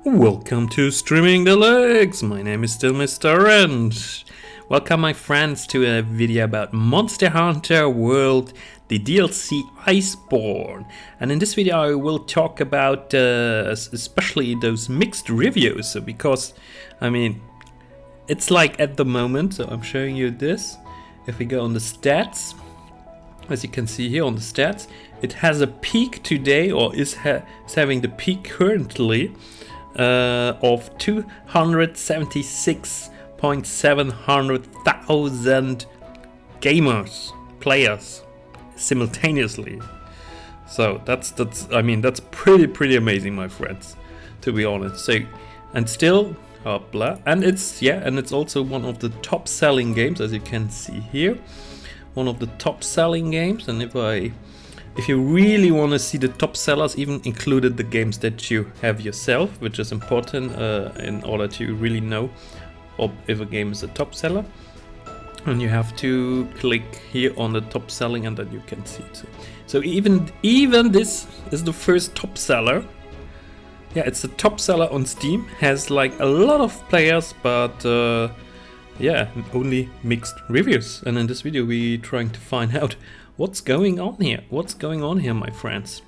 Welcome to Streaming the Legs. My name is still Mr. Rent. Welcome my friends to a video about Monster Hunter World, the DLC Iceborne. And in this video I will talk about especially those mixed reviews, because I mean it's like at the moment, so I'm showing you this. If we go on the stats, as you can see here on the stats, it has a peak today, or is having the peak currently of 276,700,000 players simultaneously. So that's pretty amazing, my friends, to be honest. So, and still and it's also one of the top selling games, as you can see here, one of the top selling games. And if you really want to see the top sellers, even included the games that you have yourself, which is important in order to really know if a game is a top seller. And you have to click here on the top selling, and then you can see it. So even this is the first top seller. Yeah, it's a top seller on Steam. Has like a lot of players, but yeah, only mixed reviews. And in this video we're trying to find out what's going on here. What's going on here, my friends?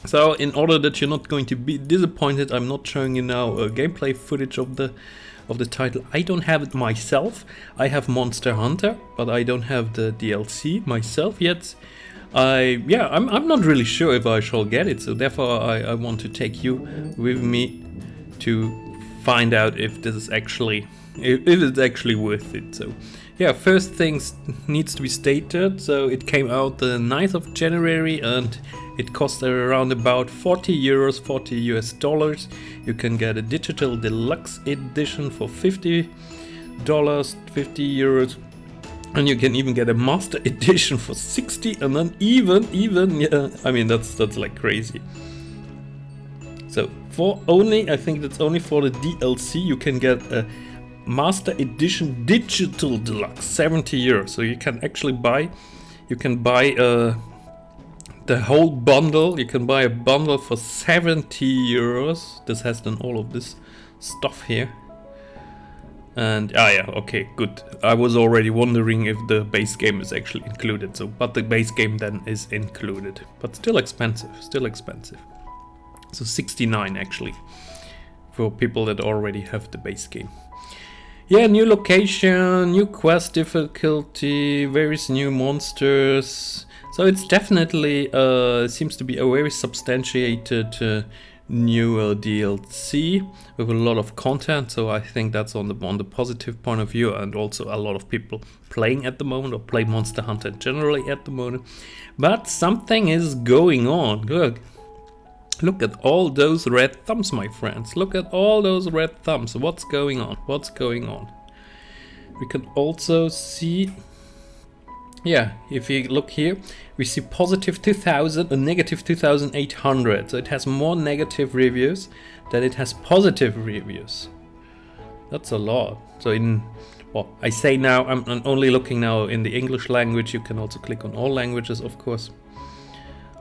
So in order that you're not going to be disappointed, I'm not showing you now a gameplay footage of the title. I don't have it myself. I have Monster Hunter, but I don't have the DLC myself yet. I'm not really sure if I shall get it, so therefore I want to take you with me to find out if this is actually if it's actually worth it. So yeah, first things needs to be stated. So it came out the 9th of January and it cost around about 40 euros, 40 US dollars. You can get a digital deluxe edition for $50, 50 euros. And you can even get a master edition for 60, and then even yeah, I mean that's like crazy. So I think that's only for the DLC, you can get a Master Edition Digital Deluxe, 70 euros. So you can actually buy, the whole bundle. You can buy a bundle for 70 euros. This has done all of this stuff here. And yeah, okay, good. I was already wondering if the base game is actually included. So, but the base game then is included, but still expensive. So 69 actually for people that already have the base game. Yeah, new location, new quest difficulty, various new monsters. So it's definitely seems to be a very substantiated new DLC with a lot of content. So I think that's on the positive point of view, and also a lot of people playing at the moment, or play Monster Hunter generally at the moment. But something is going on. Look at all those red thumbs, my friends. Look at all those red thumbs. What's going on? What's going on? We can also see, yeah, if you look here, we see positive 2,000 and negative 2,800. So it has more negative reviews than it has positive reviews. That's a lot. So I say now, I'm only looking now in the English language. You can also click on all languages, of course.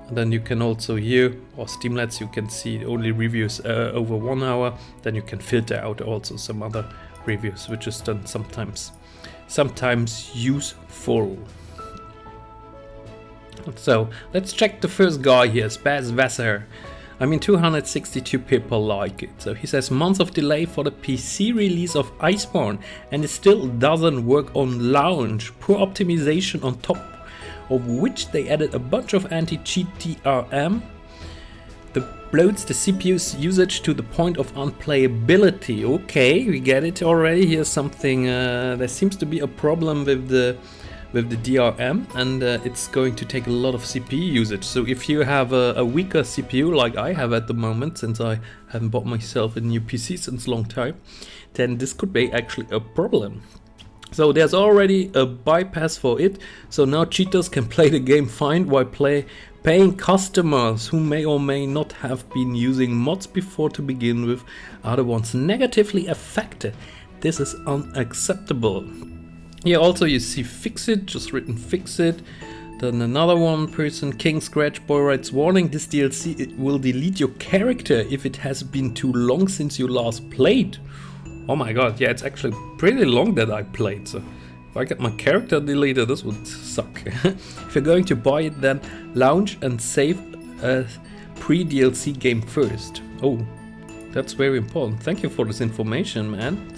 And then you can also here, or Streamlabs, you can see only reviews over 1 hour. Then you can filter out also some other reviews, which is done sometimes useful. So let's check the first guy here, Spaz Vasser. 262 people like it. So he says, months of delay for the PC release of Iceborne, and it still doesn't work on launch. Poor optimization on top of which they added a bunch of anti-cheat DRM that bloats the CPU's usage to the point of unplayability. Okay, we get it already. Here's something, there seems to be a problem with the DRM, and it's going to take a lot of CPU usage. So if you have a weaker CPU like I have at the moment, since I haven't bought myself a new PC since a long time, then this could be actually a problem. So there's already a bypass for it, so now cheaters can play the game fine while paying customers who may or may not have been using mods before to begin with are the ones negatively affected. This is unacceptable. Here also you see fix it, just written fix it. Then another one person, King Scratch Boy writes, warning, this DLC it will delete your character if it has been too long since you last played. Oh my god, yeah, it's actually pretty long that I played, so if I get my character deleted, this would suck. If you're going to buy it, then launch and save a pre-DLC game first. Oh, that's very important. Thank you for this information, man.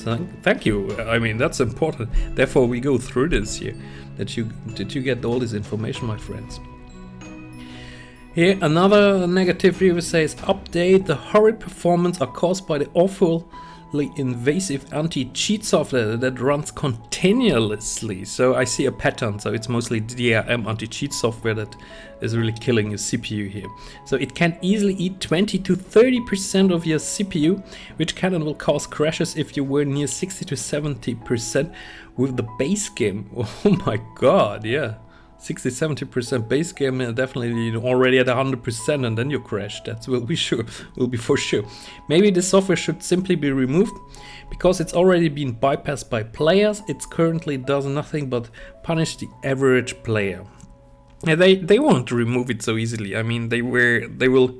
Thank you. I mean, that's important. Therefore, we go through this here. That you get all this information, my friends. Here, another negative review says, update, the horrid performance are caused by the awfully invasive anti-cheat software that runs continuously. So I see a pattern, so it's mostly DRM anti-cheat software that is really killing your CPU here. So it can easily eat 20 to 30% of your CPU, which can and will cause crashes if you were near 60 to 70% with the base game. Oh my god, yeah. 60-70% base game, definitely already at 100%, and then you crash. That will be for sure. Maybe the software should simply be removed because it's already been bypassed by players. It currently does nothing but punish the average player. Yeah, they won't remove it so easily. I mean, they will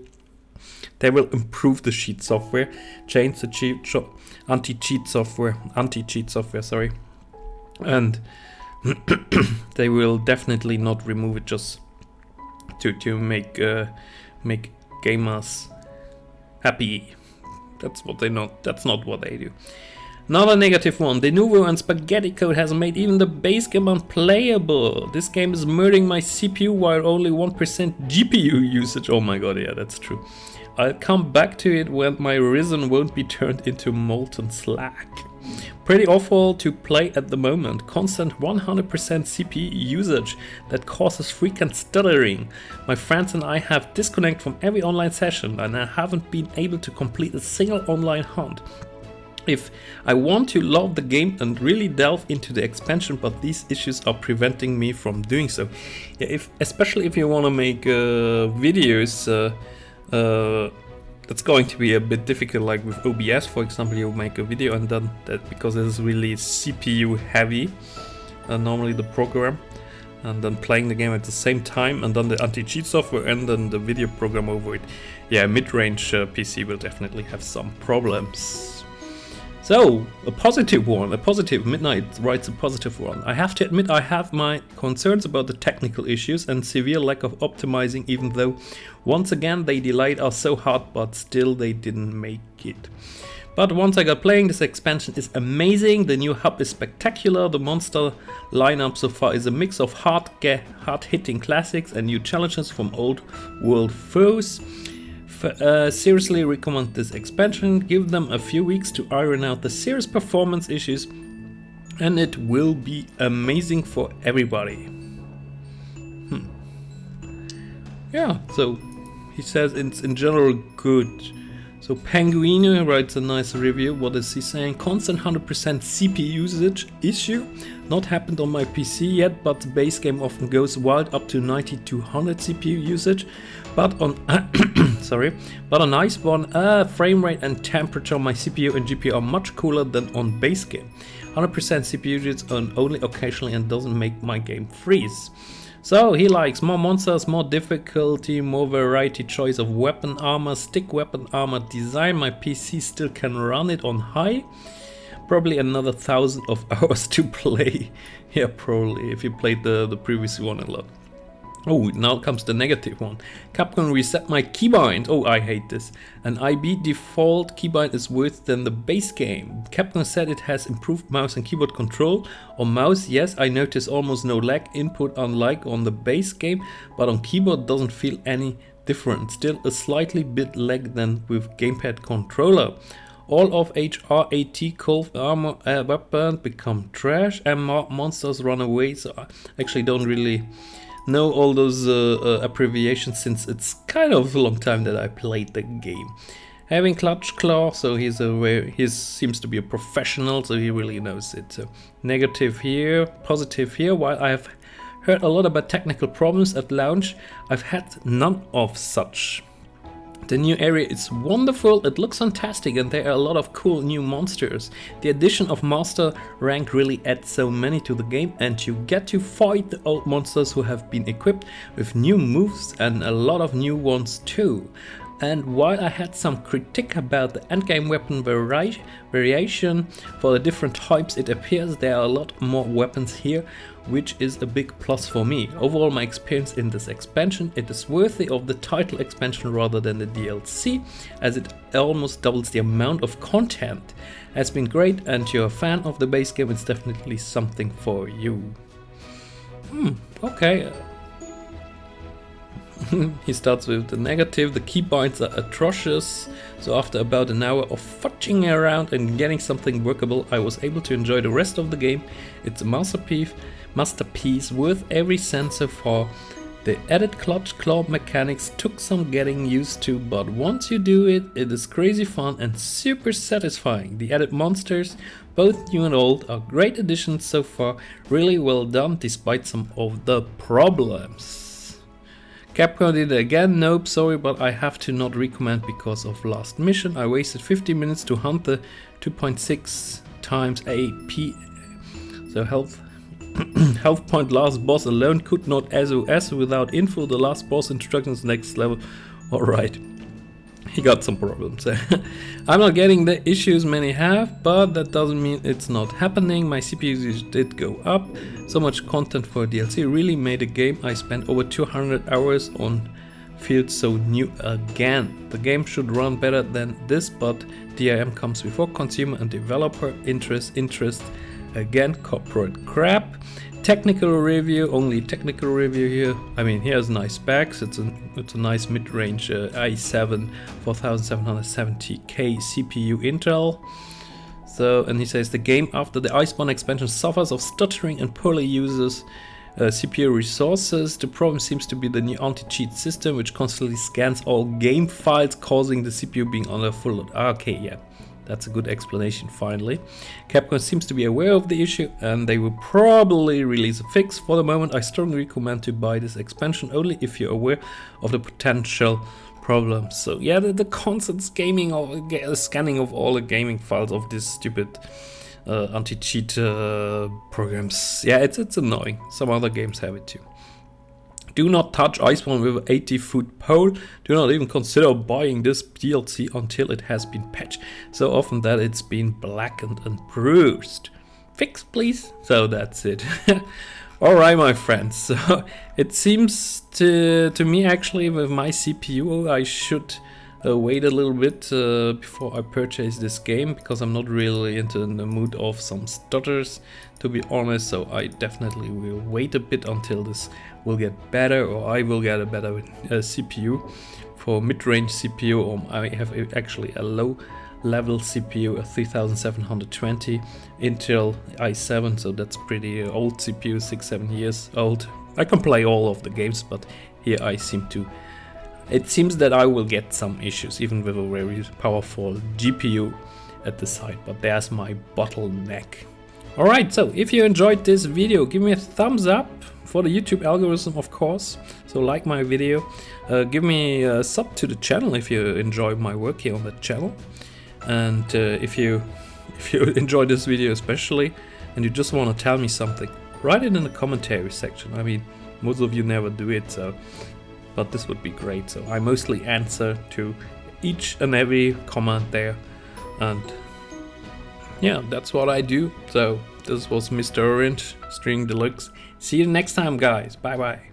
improve the cheat software, change the anti-cheat software, sorry, and they will definitely not remove it just to make gamers happy. That's not what they do. Another negative one. The Nuvo and Spaghetti code has made even the base game unplayable. This game is murdering my CPU while only 1% GPU usage. Oh my god, yeah, that's true. I'll come back to it when my Risen won't be turned into molten slag. Pretty awful to play at the moment. Constant 100% CPU usage that causes frequent stuttering. My friends and I have disconnected from every online session and I haven't been able to complete a single online hunt. If I want to love the game and really delve into the expansion, but these issues are preventing me from doing so. Yeah, especially if you want to make videos, that's going to be a bit difficult. Like with OBS, for example, you make a video and then that, because it is really CPU heavy, normally the program, and then playing the game at the same time, and then the anti-cheat software and then the video program over it. Yeah, mid-range PC will definitely have some problems. So, a positive one, Midnight writes a positive one. I have to admit I have my concerns about the technical issues and severe lack of optimizing, even though once again they delayed us so hard, but still they didn't make it. But once I got playing, this expansion is amazing, the new hub is spectacular, the monster lineup so far is a mix of hard-hitting classics and new challenges from old world foes. Seriously recommend this expansion. Give them a few weeks to iron out the serious performance issues and it will be amazing for everybody. Yeah, so he says it's in general good. So Penguino writes a nice review. What is he saying? Constant 100% CPU usage issue. Not happened on my PC yet, but the base game often goes wild up to 90 to 100 CPU usage. But on but on Iceborne, frame rate and temperature on my CPU and GPU are much cooler than on base game. 100% CPU usage on only occasionally and doesn't make my game freeze. So he likes more monsters, more difficulty, more variety, choice of weapon armor, stick weapon armor design. My PC still can run it on high. Probably another 1,000 of hours to play. Yeah, probably if you played the previous one a lot. Oh, now comes the negative one. Capcom reset my keybind. Oh, I hate this. An IB default keybind is worse than the base game. Capcom said it has improved mouse and keyboard control. On mouse, yes, I notice almost no lag input unlike on the base game, but on keyboard doesn't feel any different. Still a slightly bit lag than with gamepad controller. All of HRAT Cold Armor weapon become trash and monsters run away, so I actually don't really know all those abbreviations since it's kind of a long time that I played the game. Having Clutch Claw, so he seems to be a professional, so he really knows it. So negative here, positive here. While I have heard a lot about technical problems at launch, I've had none of such. The new area is wonderful, it looks fantastic, and there are a lot of cool new monsters. The addition of Master Rank really adds so many to the game, and you get to fight the old monsters who have been equipped with new moves and a lot of new ones too. And while I had some critique about the endgame weapon variation for the different types, it appears there are a lot more weapons here, which is a big plus for me. Overall, my experience in this expansion, it is worthy of the title expansion rather than the DLC, as it almost doubles the amount of content. It's been great, and you're a fan of the base game, it's definitely something for you. Okay. He starts with the negative. The keybinds are atrocious, so after about an hour of fudging around and getting something workable, I was able to enjoy the rest of the game. It's a masterpiece worth every cent so far. The added clutch claw mechanics took some getting used to, but once you do it, it is crazy fun and super satisfying. The added monsters, both new and old, are great additions so far. Really well done despite some of the problems. Capcom did it again. Nope, sorry, but I have to not recommend because of last mission. I wasted 50 minutes to hunt the 2.6 times AP. So health point last boss alone could not SOS without info. The last boss instructions next level. Alright. He got some problems. I'm not getting the issues many have, but that doesn't mean it's not happening. My CPU usage did go up. So much content for DLC really made a game I spent over 200 hours on feels so new again. The game should run better than this, but DRM comes before consumer and developer interest. Again, corporate crap. Technical review, only technical review here. I mean, here's nice specs. It's a nice mid-range i7 4770K CPU Intel. So, and he says the game after the Iceborne expansion suffers of stuttering and poorly uses CPU resources. The problem seems to be the new anti-cheat system, which constantly scans all game files, causing the CPU being under full load. Okay, yeah. That's a good explanation finally. Capcom seems to be aware of the issue and they will probably release a fix. For the moment, I strongly recommend to buy this expansion only if you're aware of the potential problems. So yeah, the constant scanning of all the gaming files of this stupid anti-cheat programs. Yeah, it's annoying. Some other games have it too. Do not touch Iceborne with an 80-foot pole. Do not even consider buying this DLC until it has been patched so often that it's been blackened and bruised. Fix, please. So that's it. Alright, my friends. So it seems to me actually with my CPU I should wait a little bit before I purchase this game, because I'm not really into the mood of some stutters, to be honest. So I definitely will wait a bit until this will get better, or I will get a better CPU. For mid-range CPU, or I have actually a low level CPU, a 3720 Intel i7, so that's pretty old CPU, 6-7 years old. I can play all of the games, but here it seems that I will get some issues even with a very powerful GPU at the side, but there's my bottleneck. Alright, so if you enjoyed this video, give me a thumbs up for the YouTube algorithm, of course. So like my video, give me a sub to the channel if you enjoy my work here on the channel. And if you enjoy this video especially, and you just want to tell me something, write it in the commentary section. I mean, most of you never do it, so but this would be great. So I mostly answer to each and every comment there, and yeah, that's what I do. So this was Mr. Orange String Deluxe. See you next time, guys. Bye bye.